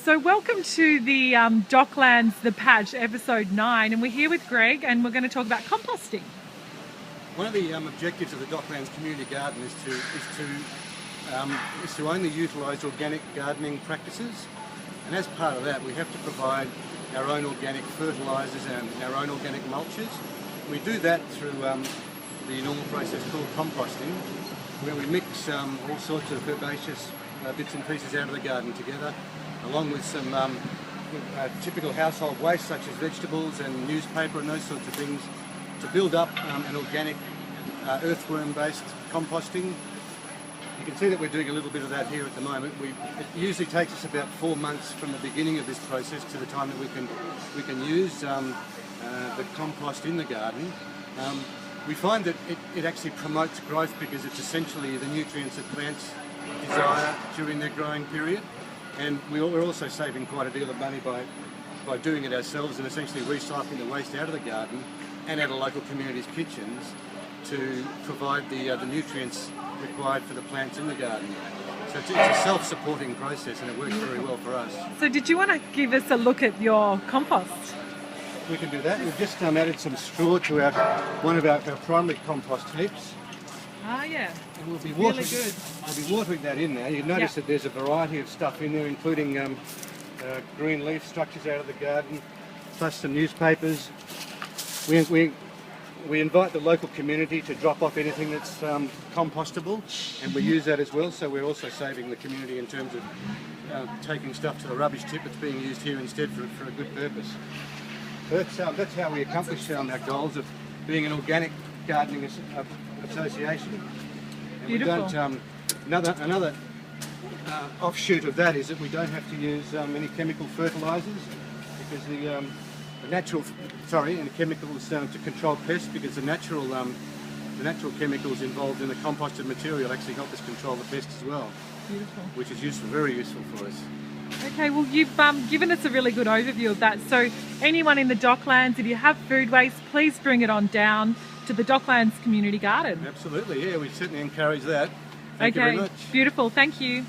So welcome to the Docklands, the Patch, episode 9, and we're here with Greg and we're going to talk about composting. One of the objectives of the Docklands community garden is to only utilise organic gardening practices, and as part of that we have to provide our own organic fertilisers and our own organic mulches. We do that through the normal process called composting, where we mix all sorts of herbaceous bits and pieces out of the garden together, along with some typical household waste such as vegetables and newspaper and those sorts of things, to build up an organic earthworm-based composting. You can see that we're doing a little bit of that here at the moment. It usually takes us about 4 months from the beginning of this process to the time that we can use the compost in the garden. We find that it actually promotes growth because it's essentially the nutrients that plants desire during their growing period. And we're also saving quite a deal of money by doing it ourselves and essentially recycling the waste out of the garden and out of local communities' kitchens to provide the nutrients required for the plants in the garden. So it's a self-supporting process and it works very well for us. So did you want to give us a look at your compost? We can do that. We've just added some straw to one of our primary compost heaps. Ah, yeah. And we'll be really good. We'll be watering that in now. You'll notice that there's a variety of stuff in there, including green leaf structures out of the garden, plus some newspapers. We invite the local community to drop off anything that's compostable, and we use that as well. So we're also saving the community in terms of taking stuff to the rubbish tip that's being used here instead for a good purpose. So that's how we accomplish our goals of being an organic gardening association. And Beautiful. we don't, another offshoot of that is that we don't have to use any chemical fertilisers because and chemicals to control pests, because the natural chemicals involved in the composted material actually help us control the pests as well. Beautiful. Which is useful, very useful for us. Okay, well you've given us a really good overview of that. So anyone in the Docklands, if you have food waste, please bring it on down to the Docklands Community Garden. Absolutely, yeah, we certainly encourage that. Thank you very much. Beautiful, thank you.